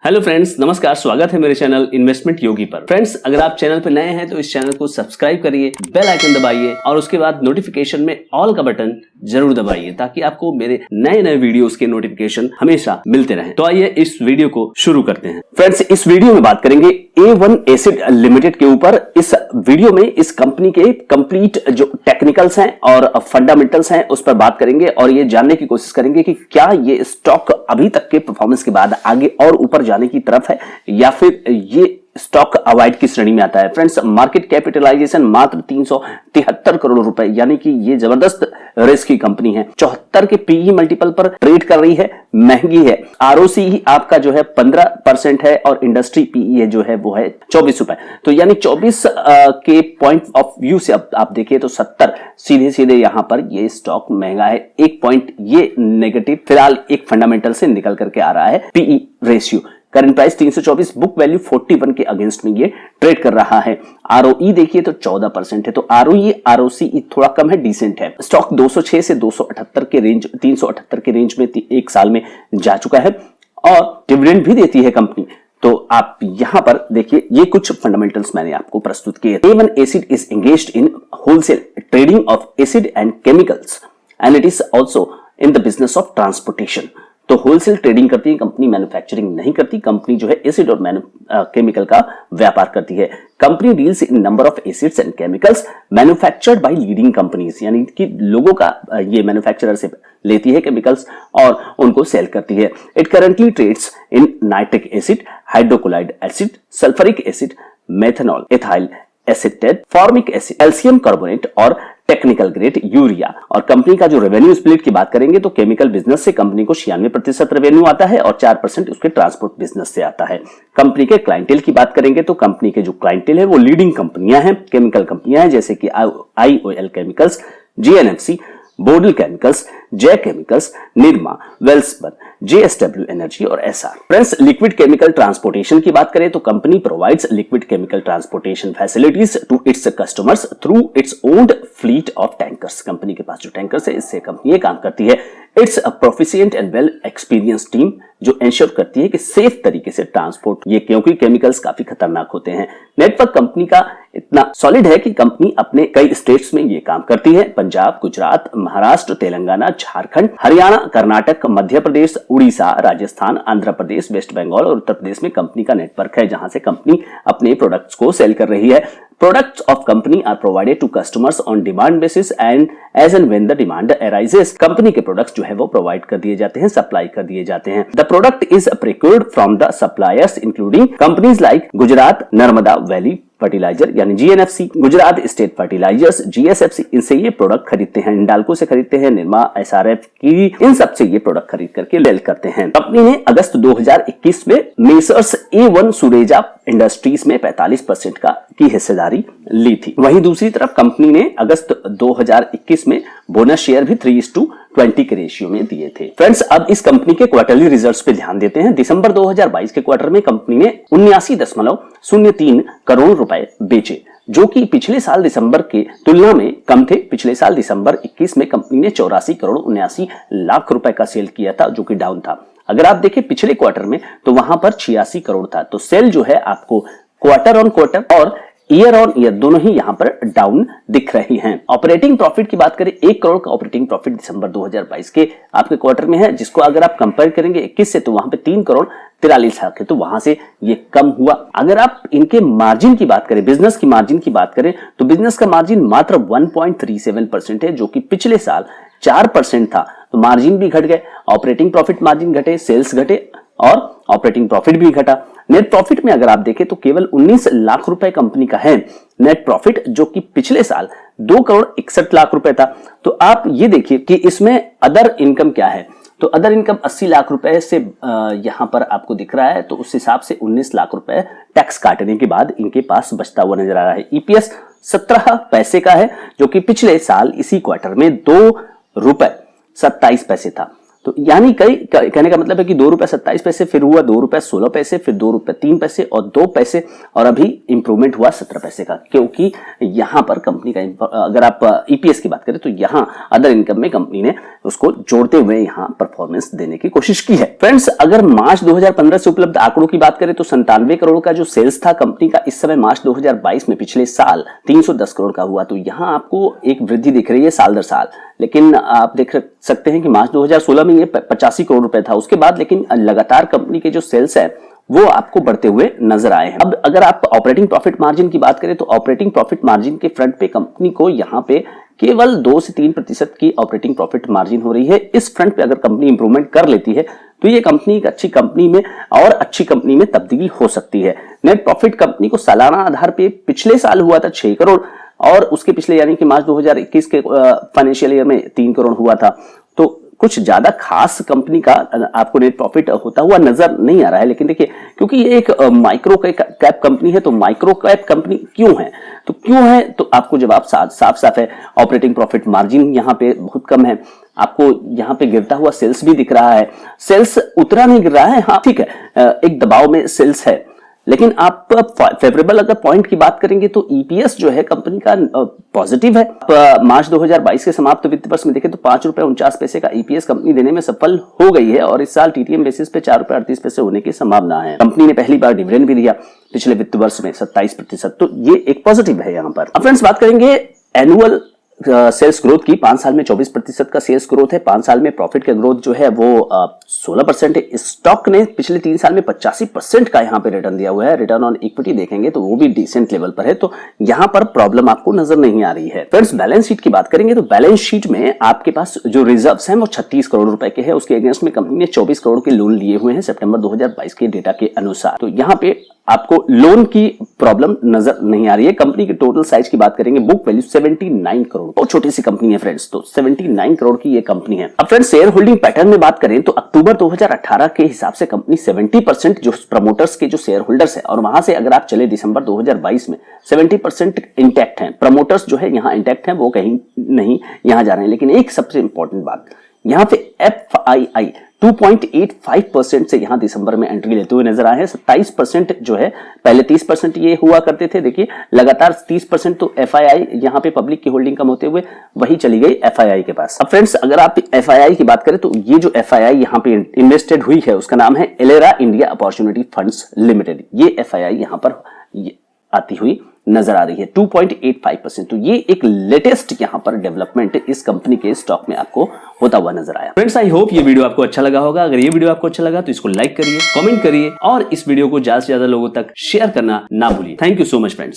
Hello friends, नमस्कार। स्वागत है मेरे चैनल इन्वेस्टमेंट योगी पर। फ्रेंड्स, अगर आप चैनल पर नए हैं तो इस चैनल को सब्सक्राइब करिए, बेल आइकन दबाइए और उसके बाद नोटिफिकेशन में ऑल का बटन जरूर दबाइए ताकि आपको मेरे नए नए वीडियोस के नोटिफिकेशन हमेशा मिलते रहें। तो आइए इस वीडियो को शुरू करते हैं। फ्रेंड्स, इस वीडियो में बात करेंगे A1 एसिड लिमिटेड के ऊपर। इस वीडियो में इस कंपनी के कंप्लीट जो टेक्निकल्स हैं और फंडामेंटल्स हैं उस पर बात करेंगे और ये जानने की कोशिश करेंगे कि क्या ये स्टॉक अभी तक के परफॉर्मेंस के बाद आगे और ऊपर जाने की तरफ है या फिर ये स्टॉक अवॉइड की श्रेणी में आता है। फ्रेंड्स, मार्केट कैपिटलाइजेशन मात्र 373 करोड़ रुपए, यानी कि ये जबरदस्त रिस्क की कंपनी है। 74 के पीई मल्टीपल पर ट्रेड कर रही है, महंगी है। आरओसी आपका जो है 15% है और इंडस्ट्री पीई जो है वो है 24 रुपए। तो यानी 24 के पॉइंट ऑफ व्यू से आप देखिए तो 70 सीधे सीधे यहां पर ये स्टॉक महंगा है। एक पॉइंट ये नेगेटिव फिलहाल एक फंडामेंटल से निकल करके आ रहा है। PE ratio current price 324, book value 41 के अगेंस्ट में ये ट्रेड कर रहा है। आरओई देखिए तो 14% है। तो आरओई आरओसी थोड़ा कम है, डिसेंट है। स्टॉक 206 से 278 के रेंज 378 के रेंज में एक साल में जा चुका है और डिविडेंड भी देती है कंपनी। तो आप यहां पर देखिए, ये कुछ फंडामेंटल्स मैंने आपको प्रस्तुत किए। A1 acid is engaged in wholesale trading of acid and chemicals and it is also in the business of transportation. तो होलसेल ट्रेडिंग करती है कंपनी, मैन्युफैक्चरिंग नहीं करती। कंपनी जो है एसिड और केमिकल का व्यापार करती है। Company deals in number of acids and chemicals manufactured by leading companies, यानी कि लोगों का ये मैन्युफैक्चरर से लेती है केमिकल्स और उनको सेल करती है। It currently trades in nitric acid, hydrochloride acid, sulphuric acid, methanol, ethyl acetate, formic acid, calcium carbonate और टेक्निकल ग्रेड यूरिया। और कंपनी का जो रेवेन्यू स्प्लिट की बात करेंगे तो केमिकल बिजनेस से कंपनी को 96% रेवेन्यू आता है और 4% उसके ट्रांसपोर्ट बिजनेस से आता है। कंपनी के क्लाइंटेल की बात करेंगे तो कंपनी के जो क्लाइंटेल है वो लीडिंग कंपनियां हैं, केमिकल कंपनियां हैं, जैसे कि IOL chemicals, GNFC, Bodal chemicals, Jai chemicals, Nirma, वेल्सबर्न, JSW एनर्जी और SR। Friends, liquid chemical transportation की बात करें तो कंपनी provides liquid chemical transportation facilities to its customers through its owned fleet of tankers. Company के पास जो टैंकर्स है इससे कंपनी ये काम करती है। It's a proficient and well experience team जो इंश्योर करती है कि सेफ तरीके से ट्रांसपोर्ट, ये क्योंकि केमिकल्स काफी खतरनाक होते हैं। नेटवर्क कंपनी का इतना सॉलिड है कि कंपनी अपने कई स्टेट्स में ये काम करती है। पंजाब, गुजरात, महाराष्ट्र, तेलंगाना, झारखंड, हरियाणा, कर्नाटक, मध्य प्रदेश, उड़ीसा, राजस्थान, आंध्र प्रदेश, वेस्ट बंगाल और उत्तर प्रदेश में कंपनी का नेटवर्क है जहां से कंपनी अपने प्रोडक्ट्स को सेल कर रही है। Products of company are provided to customers on demand basis and as and when the demand arises। Company के प्रोडक्ट्स जो है वो प्रोवाइड कर दिए जाते हैं, सप्लाई कर दिए जाते हैं। The product is procured from the suppliers including companies like Gujarat Narmada valley fertiliser यानी GNFC, Gujarat state fertilisers, GSFC, इनसे ये प्रोडक्ट खरीदते हैं। इंडाल्को से खरीदते हैं, निर्मा, SRF की, इन सब से ये प्रोडक्ट खरीद करके सेल करते हैं। कंपनी ने अगस्त 2021 में मेसर्स A1 सुरेजा इंडस्ट्रीज में 45% की हिस्सेदारी ली थी। वहीं दूसरी तरफ कंपनी ने अगस्त 2021 में बोनस शेयर भी 3:20 के रेशियो में दिए थे। फ्रेंड्स, अब इस कंपनी के क्वार्टरली रिजल्ट्स पे ध्यान देते हैं। दिसंबर 2022 के क्वार्टर में कंपनी ने 79.03 करोड़ रुपए बेचे, जो कि पिछले साल दिसंबर के तुलना में कम थे। पिछले साल दिसंबर 21 में कंपनी ने 84 करोड़ 79 लाख रुपए का सेल किया था, जो कि डाउन था। अगर आप देखें पिछले क्वार्टर में तो वहां पर 86 करोड़ था। तो सेल जो है आपको क्वार्टर ऑन क्वार्टर और ईयर ऑन ईयर दोनों ही यहां पर डाउन दिख रही हैं। ऑपरेटिंग प्रॉफिट की बात करें, 1 करोड़ का ऑपरेटिंग प्रॉफिट दिसंबर 2022 के आपके क्वार्टर में है, जिसको अगर आप कंपेयर करेंगे 21 से तो वहां पे 3 करोड़ 43 लाख है, तो वहां से ये कम हुआ। अगर आप इनके मार्जिन की बात करें, बिजनेस की मार्जिन की बात करें तो बिजनेस का मार्जिन मात्र 1.37% है, जो कि पिछले साल 4% था। तो मार्जिन भी घट गए, ऑपरेटिंग प्रॉफिट मार्जिन घटे, सेल्स घटे और ऑपरेटिंग प्रॉफिट भी घटा। नेट प्रॉफिट में अगर आप देखें तो केवल 19 लाख रुपए कंपनी का है नेट प्रॉफिट, जो कि पिछले साल 2 करोड़ 61 लाख रुपए था। तो आप ये देखिए कि इसमें अदर इनकम क्या है। तो अदर इनकम 80 लाख रुपए से यहां पर आपको दिख रहा है, तो उस हिसाब से 19 लाख रुपए टैक्स काटने के बाद इनके पास बचता हुआ नजर आ रहा है। EPS 17 पैसे का है, जो कि पिछले साल इसी क्वार्टर में 2 रुपए 27 पैसे था। तो यानी कहने का मतलब है कि 2 रुपए 27 पैसे, फिर हुआ 2 रुपए 16 पैसे, फिर 2 रुपए 3 पैसे और 2 पैसे, और अभी इंप्रूवमेंट हुआ 17 पैसे का। क्योंकि यहां पर कंपनी का, अगर आप ईपीएस की बात करें तो यहां अदर इनकम में कंपनी ने उसको जोड़ते हुए यहाँ परफॉर्मेंस देने की कोशिश की है। फ्रेंड्स, अगर मार्च 2015 से उपलब्ध आंकड़ों की बात करें तो 97 करोड़ का जो सेल्स था कंपनी का इस समय मार्च 2022 में पिछले साल 310 करोड़ का हुआ। तो यहाँ आपको एक वृद्धि दिख रही है साल दर साल, लेकिन आप देख सकते हैं कि मार्च 2016 में ये 85 करोड़ रुपए था। उसके बाद लेकिन लगातार कंपनी के जो सेल्स है वो आपको बढ़ते हुए नजर आए हैं। अब अगर आप ऑपरेटिंग प्रॉफिट मार्जिन की बात करें तो ऑपरेटिंग प्रॉफिट मार्जिन के फ्रंट पे कंपनी को यहाँ पे केवल 2 से 3% की ऑपरेटिंग प्रॉफिट मार्जिन हो रही है। इस फ्रंट पे अगर कंपनी इंप्रूवमेंट कर लेती है तो ये कंपनी एक अच्छी कंपनी में और अच्छी कंपनी में तब्दील हो सकती है। नेट प्रॉफिट कंपनी को सालाना आधार पे पिछले साल हुआ था 6 करोड़ और उसके पिछले यानी कि मार्च 2021 के फाइनेंशियल ईयर में 3 करोड़ हुआ था। तो कुछ ज्यादा खास कंपनी का आपको नेट प्रॉफिट होता हुआ नजर नहीं आ रहा है। लेकिन देखिए, क्योंकि ये एक माइक्रो कैप कंपनी है तो माइक्रो कैप कंपनी क्यों है, तो क्यों है तो आपको जवाब साफ है। ऑपरेटिंग प्रॉफिट मार्जिन यहाँ पे बहुत कम है, आपको यहाँ पे गिरता हुआ सेल्स भी दिख रहा है। सेल्स उतना नहीं गिर रहा है, हाँ ठीक है, एक दबाव में सेल्स है, लेकिन आप फेवरेबल अगर पॉइंट की बात करेंगे तो ईपीएस जो है कंपनी का पॉजिटिव है। मार्च 2022 के समाप्त वित्त वर्ष में देखें तो ₹5.49 का ईपीएस कंपनी देने में सफल हो गई है और इस साल टीटीएम बेसिस पे ₹4.38 होने की संभावना है। कंपनी ने पहली बार डिविडेंड भी दिया पिछले वित्त वर्ष में 27%, तो ये एक पॉजिटिव है यहाँ पर। अब फ्रेंड्स बात करेंगे एनुअल सेल्स ग्रोथ की। 5 साल में 24% का सेल्स ग्रोथ है। 5 साल में प्रॉफिट का ग्रोथ जो है वो 16% है। स्टॉक ने पिछले 3 साल में 85% का यहाँ पे रिटर्न दिया हुआ है। रिटर्न ऑन इक्विटी देखेंगे तो वो भी डिसेंट लेवल पर है, तो यहाँ पर प्रॉब्लम आपको नजर नहीं आ रही है। फ्रेंड्स, बैलेंस शीट की बात करेंगे तो बैलेंस शीट में आपके पास जो रिजर्व्स हैं वो 36 करोड़ रुपए के हैं। उसके अगेंस्ट में कंपनी ने 24 करोड़ के लोन लिए हुए हैं सितंबर 2022 के डेटा के अनुसार। तो यहाँ पे आपको लोन की प्रॉब्लम नजर नहीं आ रही है। कंपनी के टोटल साइज की बात करेंगे, बुक वैल्यू 79 करोड़, बहुत छोटी सी कंपनी है फ्रेंड्स, तो 79 करोड़ की ये कंपनी है। अब फ्रेंड्स, शेयर होल्डिंग पैटर्न में बात करें तो अक्टूबर 2018 के हिसाब से कंपनी 70% जो प्रमोटर्स के जो शेयर होल्डर्स है, और वहां से अगर आप चले दिसंबर 2022 में 70% इंटैक्ट है। प्रमोटर्स जो है यहाँ इंटैक्ट है, वो कहीं नहीं यहाँ जा रहे हैं। लेकिन एक सबसे इंपॉर्टेंट बात, यहाँ पे FII 2.85% से यहां दिसंबर में एंट्री लेते हुए नजर आए हैं। 27% जो है, पहले 30% ये हुआ करते थे, देखिए लगातार 30% तो FII यहां पे पब्लिक की होल्डिंग कम होते हुए वही चली गई FII के पास। अब फ्रेंड्स, अगर आप FII की बात करें तो ये जो FII यहां पे इन्वेस्टेड हुई है उसका नाम है एलेरा इंडिया अपॉर्चुनिटी फंड्स लिमिटेड। ये FII यहां पर आती हुई नजर आ रही है 2.85%। तो ये एक लेटेस्ट यहां पर डेवलपमेंट इस कंपनी के स्टॉक में आपको होता हुआ नजर आया। फ्रेंड्स, आई होप ये वीडियो आपको अच्छा लगा होगा। अगर ये वीडियो आपको अच्छा लगा तो इसको लाइक करिए, कमेंट करिए और इस वीडियो को ज्यादा से ज्यादा लोगों तक शेयर करना ना भूलिए। Thank you so much friends.